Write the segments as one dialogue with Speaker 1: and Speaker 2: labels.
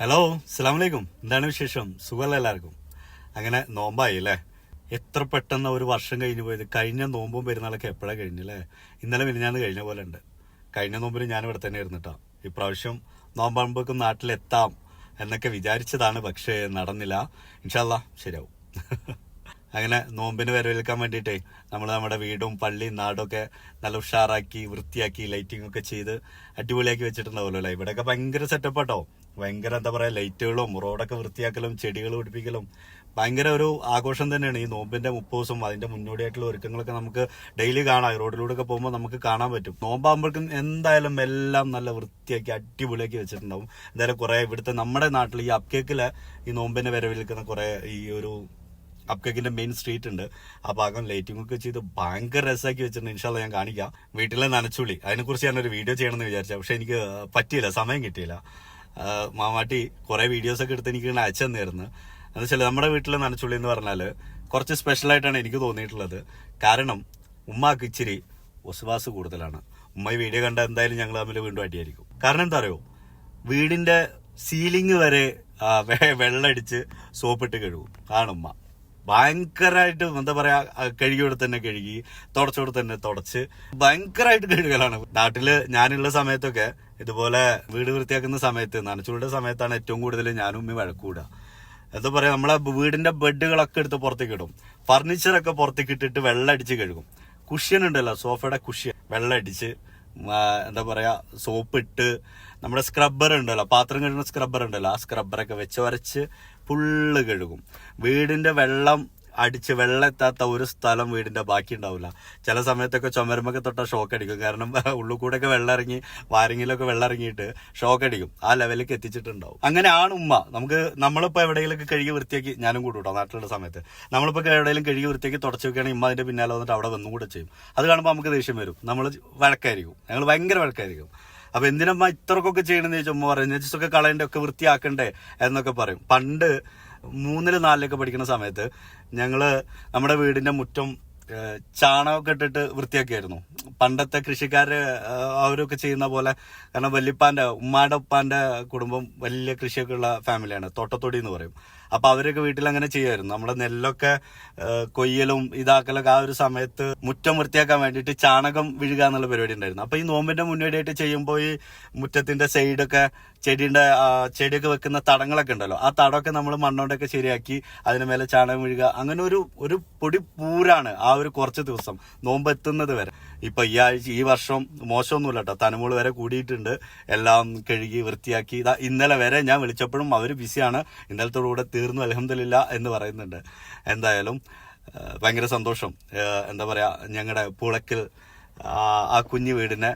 Speaker 1: Hello, അസ്സലാമലൈക്കും. എന്താണ് വിശേഷം? സുഖമല്ല എല്ലാവർക്കും? അങ്ങനെ നോമ്പായി അല്ലേ? എത്ര പെട്ടെന്ന് ഒരു വർഷം കഴിഞ്ഞു പോയത്. കഴിഞ്ഞ നോമ്പും പെരുന്നാളൊക്കെ എപ്പോഴാണ് കഴിഞ്ഞല്ലേ? ഇന്നലെ മിനിഞ്ഞാന്ന് കഴിഞ്ഞ പോലെ ഉണ്ട്. കഴിഞ്ഞ നോമ്പിന് ഞാൻ ഇവിടെ തന്നെ ഇരുന്നിട്ടാ. ഇപ്രാവശ്യം നോമ്പാകുമ്പോഴേക്കും നാട്ടിലെത്താം എന്നൊക്കെ വിചാരിച്ചതാണ്, പക്ഷേ നടന്നില്ല. ഇൻഷാ അല്ലാ ശരിയാവും. അങ്ങനെ നോമ്പിന് വരവേൽക്കാൻ വേണ്ടിയിട്ടേ നമ്മൾ നമ്മുടെ വീടും പള്ളിയും നാടൊക്കെ നല്ല ഉഷാറാക്കി വൃത്തിയാക്കി ലൈറ്റിംഗ് ഒക്കെ ചെയ്ത് അടിപൊളിയാക്കി വെച്ചിട്ടുണ്ടാവുമല്ലോ അല്ലേ? ഇവിടെയൊക്കെ ഭയങ്കര സെറ്റപ്പാട്ടോ. ഭയങ്കര എന്താ പറയാ, ലൈറ്റുകളും റോഡൊക്കെ വൃത്തിയാക്കലും ചെടികൾ പിടിപ്പിക്കലും ഭയങ്കര ഒരു ആഘോഷം തന്നെയാണ് ഈ നോമ്പിന്റെ 30 ദിവസം. അതിന്റെ മുന്നോടിയായിട്ടുള്ള ഒരുക്കങ്ങളൊക്കെ നമുക്ക് ഡെയിലി കാണാം. റോഡിലൂടെ ഒക്കെ പോകുമ്പോൾ നമുക്ക് കാണാൻ പറ്റും. നോമ്പാകുമ്പോഴേക്കും എന്തായാലും എല്ലാം നല്ല വൃത്തിയാക്കി അടിപൊളിയാക്കി വെച്ചിട്ടുണ്ടാവും. എന്തായാലും കുറെ ഇവിടുത്തെ നമ്മുടെ നാട്ടിൽ ഈ അപ്കേക്കിലെ ഈ നോമ്പിനെ വരവേൽക്കുന്ന കുറെ ഈ ഒരു അപ്കേക്കിന്റെ മെയിൻ സ്ട്രീറ്റ് ഉണ്ട്. ആ ഭാഗം ലൈറ്റിംഗ് ഒക്കെ ചെയ്ത് ഭയങ്കര രസമാക്കി വെച്ചിട്ടുണ്ട്. ഇൻഷാല്ല ഞാൻ കാണിക്കാം. വീട്ടിലെ നനച്ചുള്ളി അതിനെക്കുറിച്ച് ഞാനൊരു വീഡിയോ ചെയ്യണമെന്ന് വിചാരിച്ചു, പക്ഷെ എനിക്ക് പറ്റിയില്ല, സമയം കിട്ടിയില്ല. മാമാട്ടി കുറെ വീഡിയോസ് ഒക്കെ എടുത്ത് എനിക്ക് ഇങ്ങനെ അയച്ചു തന്നായിരുന്നു. എന്ന് വെച്ചാൽ നമ്മുടെ വീട്ടിലെ നനച്ചുള്ളി എന്ന് പറഞ്ഞാൽ കുറച്ച് സ്പെഷ്യലായിട്ടാണ് എനിക്ക് തോന്നിയിട്ടുള്ളത്. കാരണം ഉമ്മാക്ക് ഇച്ചിരി ഒസ്വാസ് കൂടുതലാണ്. ഉമ്മ ഈ വീഡിയോ കണ്ട എന്തായാലും ഞങ്ങൾ തമ്മിൽ വീണ്ടും അടിയായിരിക്കും. കാരണം എന്താ അറിയോ, വീടിന്റെ സീലിംഗ് വരെ വെള്ളമടിച്ച് സോപ്പിട്ട് കഴുകും ആണ് ഉമ്മ. ഭയങ്കരമായിട്ട് എന്താ പറയാ, കഴുകിയോടെ തന്നെ കഴുകി, തുടച്ചോടെ തന്നെ തുടച്ച് ഭയങ്കരമായിട്ട് കഴുകലാണ്. നാട്ടില് ഞാനുള്ള സമയത്തൊക്കെ ഇതുപോലെ വീട് വൃത്തിയാക്കുന്ന സമയത്ത്, നനച്ചുള്ളിയുടെ സമയത്താണ് ഏറ്റവും കൂടുതൽ ഞാനും ഉമ്മി വഴക്കൂടുക. എന്താ പറയാ, നമ്മളെ വീടിന്റെ ബെഡുകളൊക്കെ എടുത്ത് പുറത്തേക്ക് ഇടും, ഫർണിച്ചറൊക്കെ പുറത്തേക്ക് ഇട്ടിട്ട് വെള്ളം അടിച്ച് കഴുകും. കുഷ്യൻ ഉണ്ടല്ലോ, സോഫയുടെ കുഷ്യൻ വെള്ളം അടിച്ച് എന്താ പറയാ സോപ്പിട്ട്, നമ്മുടെ സ്ക്രബ്ബർ ഉണ്ടല്ലോ, പാത്രം കഴുകുന്ന സ്ക്രബ്ബർ ഉണ്ടല്ലോ, ആ സ്ക്രബ്ബറൊക്കെ വെച്ച് വരച്ച് ഫുള്ള് കഴുകും. വീടിന്റെ വെള്ളം അടിച്ച് വെള്ളം എത്താത്ത ഒരു സ്ഥലം വീടിന്റെ ബാക്കി ഉണ്ടാവില്ല. ചില സമയത്തൊക്കെ ചുമരുമൊക്കെ തൊട്ട ഷോക്ക് അടിക്കും. കാരണം ഉള്ളിൽ കൂടെ ഒക്കെ വെള്ളം ഇറങ്ങി, വാരങ്ങിലൊക്കെ വെള്ളം ഇറങ്ങിയിട്ട് ഷോക്ക് അടിക്കും. ആ ലെവലിലേക്ക് എത്തിച്ചിട്ടുണ്ടാവും. അങ്ങനെയാണ് ഉമ്മ. നമ്മളിപ്പോ എവിടെയെങ്കിലും കഴുകി വൃത്തിയാക്കി, ഞാനും കൂടെ കേട്ടോ നാട്ടിലുള്ള സമയത്ത്, നമ്മളിപ്പോ എവിടെയെങ്കിലും കഴുകി വൃത്തിയാക്കി തുടച്ചു വെക്കുകയാണെങ്കിൽ ഉമ്മ അതിന്റെ പിന്നാലെ വന്നിട്ട് അവിടെ വന്നും കൂടെ ചെയ്യും. അത് കാണുമ്പോൾ നമുക്ക് ദേഷ്യം വരും. നമ്മൾ വഴക്കായിരിക്കും, ഞങ്ങൾ ഭയങ്കര വഴക്കായിരിക്കും. അപ്പൊ എന്തിനമ്മ ഇത്രക്കൊക്കെ ചെയ്യണമെന്ന് ചോദിച്ചാൽ ഉമ്മ പറയും, നെജസൊക്കെ കളയണ്ടേ, ഒക്കെ വൃത്തിയാക്കണ്ടേ എന്നൊക്കെ പറയും. പണ്ട് 3, 4 പഠിക്കുന്ന സമയത്ത് ഞങ്ങള് നമ്മുടെ വീടിന്റെ മുറ്റം ചാണകമൊക്കെ ഇട്ടിട്ട് വൃത്തിയാക്കിയായിരുന്നു. പണ്ടത്തെ കൃഷിക്കാര് അവരൊക്കെ ചെയ്യുന്ന പോലെ. കാരണം ഉമ്മാന്റെ ഉപ്പാന്റെ കുടുംബം വലിയ കൃഷിയൊക്കെ ഉള്ള ഫാമിലിയാണ്, തോട്ടത്തൊടി എന്ന് പറയും. അപ്പൊ അവരൊക്കെ വീട്ടിൽ അങ്ങനെ ചെയ്യുമായിരുന്നു. നമ്മുടെ നെല്ലൊക്കെ കൊയ്യലും ഇതാക്കലൊക്കെ ആ ഒരു സമയത്ത് മുറ്റം വൃത്തിയാക്കാൻ വേണ്ടിയിട്ട് ചാണകം വിഴുക എന്നുള്ള പരിപാടി ഉണ്ടായിരുന്നു. അപ്പൊ ഈ നോമ്പിന്റെ മുന്നോടിയായിട്ട് ചെയ്യുമ്പോൾ ഈ മുറ്റത്തിന്റെ സൈഡൊക്കെ ചെടിയൊക്കെ വെക്കുന്ന തടങ്ങളൊക്കെ ഉണ്ടല്ലോ, ആ തടമൊക്കെ നമ്മൾ മണ്ണോണ്ടൊക്കെ ശരിയാക്കി അതിന് മേലെ ചാണകം വിഴുക. അങ്ങനെ ഒരു പൊടി പൂരാണ് ആ ഒരു കുറച്ച് ദിവസം നോമ്പ് എത്തുന്നത് വരെ. ഇപ്പൊ ഈ വർഷം മോശമൊന്നുമില്ല കേട്ടോ, തനുമോള് വരെ കൂടിയിട്ടുണ്ട്. എല്ലാം കഴുകി വൃത്തിയാക്കി. ഇന്നലെ വരെ ഞാൻ വിളിച്ചപ്പോഴും അവര് ബിസിയാണ്, ഇന്നലത്തോടുകൂടെ തീർന്നു അൽഹംദുലില്ലാ എന്ന് പറയുന്നുണ്ട്. എന്തായാലും ഭയങ്കര സന്തോഷം. എന്താ പറയാ, ഞങ്ങളുടെ പുളക്കിൽ ആ കുഞ്ഞു വീടിനെ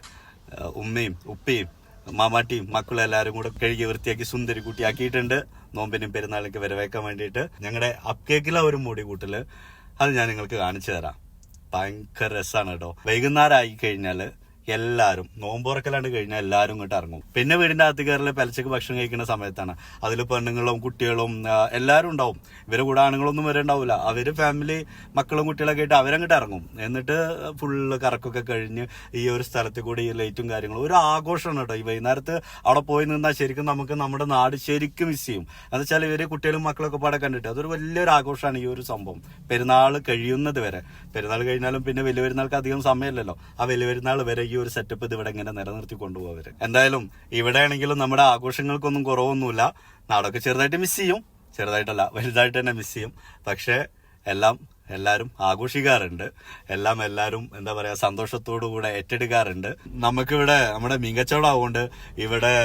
Speaker 1: ഉമ്മയും ഉപ്പയും മാമാട്ടിയും മക്കളും എല്ലാവരും കൂടെ കഴുകി വൃത്തിയാക്കി സുന്ദരി കുട്ടിയാക്കിയിട്ടുണ്ട്. നോമ്പിനും പെരുന്നാളിനൊക്കെ വരവേക്കാൻ വേണ്ടിയിട്ട് ഞങ്ങളുടെ അപ്കേക്കിലെ ഒരു മുടി കൂട്ടല്, അത് ഞാൻ നിങ്ങൾക്ക് കാണിച്ചു തരാം. ഭയങ്കര രസമാണ് കേട്ടോ. വൈകുന്നേരം ആയി കഴിഞ്ഞാല് എല്ലാരും നോമ്പുറക്കലാണ്ട് കഴിഞ്ഞാൽ എല്ലാരും ഇങ്ങോട്ട് ഇറങ്ങും. പിന്നെ വീടിന്റെ അകത്ത് കയറല് പെലച്ചക്ക് ഭക്ഷണം കഴിക്കുന്ന സമയത്താണ്. അതിൽ പെണ്ണുങ്ങളും കുട്ടികളും എല്ലാരും ഉണ്ടാവും. ഇവരെ കൂടെ ആണുങ്ങളൊന്നും വരെ ഉണ്ടാവില്ല. അവര് ഫാമിലി മക്കളും കുട്ടികളൊക്കെ ആയിട്ട് അവരങ്ങോട്ട് ഇറങ്ങും. എന്നിട്ട് ഫുള്ള് കറക്കൊക്കെ കഴിഞ്ഞ് ഈ ഒരു സ്ഥലത്ത് കൂടി ഈ ലൈറ്റും കാര്യങ്ങളും ഒരു ആഘോഷമാണ് കേട്ടോ. ഈ വൈകുന്നേരത്ത് അവിടെ പോയി നിന്നാൽ ശരിക്കും നമുക്ക് നമ്മുടെ നാട് ശരിക്കും മിസ് ചെയ്യും. എന്ന് വെച്ചാൽ ഇവര് കുട്ടികളും മക്കളൊക്കെ പാടെ കണ്ടിട്ട് അതൊരു വലിയൊരു ആഘോഷമാണ് ഈ ഒരു സംഭവം. പെരുന്നാൾ കഴിയുന്നത് വരെ, പെരുന്നാൾ കഴിഞ്ഞാലും പിന്നെ വലിയ പെരുന്നാൾക്ക് അധികം സമയമില്ലല്ലോ, ആ വലിയ പെരുന്നാൾ വരെ ഈ ഒരു സെറ്റപ്പ് ഇത് ഇവിടെ ഇങ്ങനെ നിലനിർത്തി കൊണ്ടുപോകവര്. എന്തായാലും ഇവിടെ ആണെങ്കിലും നമ്മുടെ ആഘോഷങ്ങൾക്കൊന്നും കുറവൊന്നുമില്ല. നാടൊക്കെ ചെറുതായിട്ട് മിസ് ചെയ്യും, ചെറുതായിട്ടല്ല വലുതായിട്ട് തന്നെ മിസ് ചെയ്യും. പക്ഷെ എല്ലാരും ആഘോഷിക്കാറുണ്ട്. എല്ലാരും എന്താ പറയാ സന്തോഷത്തോടു കൂടെ ഏറ്റെടുക്കാറുണ്ട്. നമുക്കിവിടെ നമ്മുടെ മീൻകച്ചവടമാവുകൊണ്ട് ഇവിടെ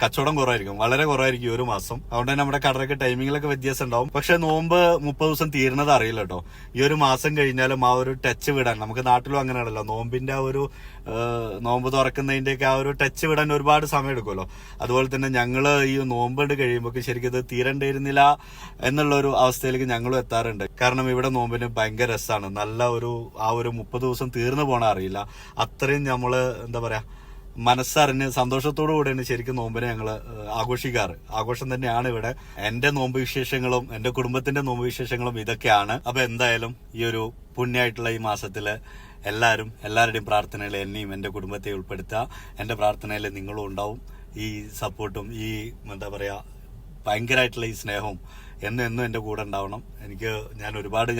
Speaker 1: കച്ചവടം കുറവായിരിക്കും, വളരെ കുറവായിരിക്കും ഈ ഒരു മാസം. അതുകൊണ്ട് തന്നെ നമ്മുടെ കടയൊക്കെ ടൈമിങ്ങിലൊക്കെ വ്യത്യാസം ഉണ്ടാവും. പക്ഷെ നോമ്പ് 30 ദിവസം തീരുന്നത് അറിയില്ല കേട്ടോ. ഈ ഒരു മാസം കഴിഞ്ഞാലും ആ ഒരു ടച്ച് വിടാൻ, നമുക്ക് നാട്ടിലും അങ്ങനെയാണല്ലോ, നോമ്പിന്റെ ആ ഒരു നോമ്പ് തുറക്കുന്നതിന്റെയൊക്കെ ആ ഒരു ടച്ച് വിടാൻ ഒരുപാട് സമയം എടുക്കുമല്ലോ. അതുപോലെ തന്നെ ഞങ്ങള് ഈ നോമ്പ് കഴിയുമ്പോൾ ശരിക്കും ഇത് തീരണ്ടിയിരുന്നില്ല എന്നുള്ളൊരു അവസ്ഥയിലേക്ക് ഞങ്ങളും എത്താറുണ്ട്. കാരണം ഇവിടെ നോമ്പിന് ഭയങ്കര രസമാണ്. നല്ല ആ ഒരു 30 ദിവസം തീർന്നു പോണ അറിയില്ല. അത്രയും നമ്മള് എന്താ പറയാ മനസ്സറിഞ്ഞ് സന്തോഷത്തോടു കൂടെയാണ് ശരിക്കും നോമ്പിനെ ഞങ്ങള് ആഘോഷിക്കാറ്. ആഘോഷം തന്നെയാണ് ഇവിടെ. എന്റെ നോമ്പ് വിശേഷങ്ങളും എന്റെ കുടുംബത്തിന്റെ നോമ്പ് വിശേഷങ്ങളും ഇതൊക്കെയാണ്. അപ്പൊ എന്തായാലും ഈ ഒരു പുണ്യമായിട്ടുള്ള ഈ മാസത്തില് എല്ലാവരുടെയും പ്രാർത്ഥനയിൽ എന്നെയും എന്റെ കുടുംബത്തെ ഉൾപ്പെടുത്തുക. എന്റെ പ്രാർത്ഥനയിൽ നിങ്ങളും ഉണ്ടാവും. ഈ സപ്പോർട്ടും ഈ എന്താ പറയാ ഭയങ്കരമായിട്ടുള്ള ഈ സ്നേഹവും എന്നും എൻ്റെ കൂടെ ഉണ്ടാവണം.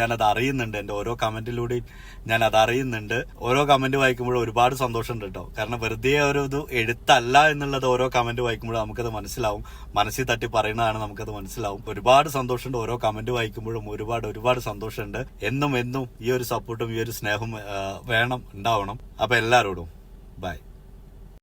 Speaker 1: ഞാനത് അറിയുന്നുണ്ട്. എൻ്റെ ഓരോ കമന്റിലൂടെയും ഞാൻ അത് അറിയുന്നുണ്ട്. ഓരോ കമന്റ് വായിക്കുമ്പോഴും ഒരുപാട് സന്തോഷമുണ്ട് കേട്ടോ. കാരണം വെറുതെ ഒരു ഇത് എഴുത്തല്ല എന്നുള്ളത് ഓരോ കമന്റ് വായിക്കുമ്പോഴും നമുക്കത് മനസ്സിലാവും. മനസ്സിൽ തട്ടി പറയുന്നതാണ്, നമുക്കത് മനസ്സിലാവും. ഒരുപാട് സന്തോഷമുണ്ട് ഓരോ കമന്റ് വായിക്കുമ്പോഴും. ഒരുപാട് സന്തോഷമുണ്ട്. എന്നും ഈ ഒരു സപ്പോർട്ടും ഈ ഒരു സ്നേഹവും വേണം, ഉണ്ടാവണം. അപ്പൊ എല്ലാവരോടും ബൈ.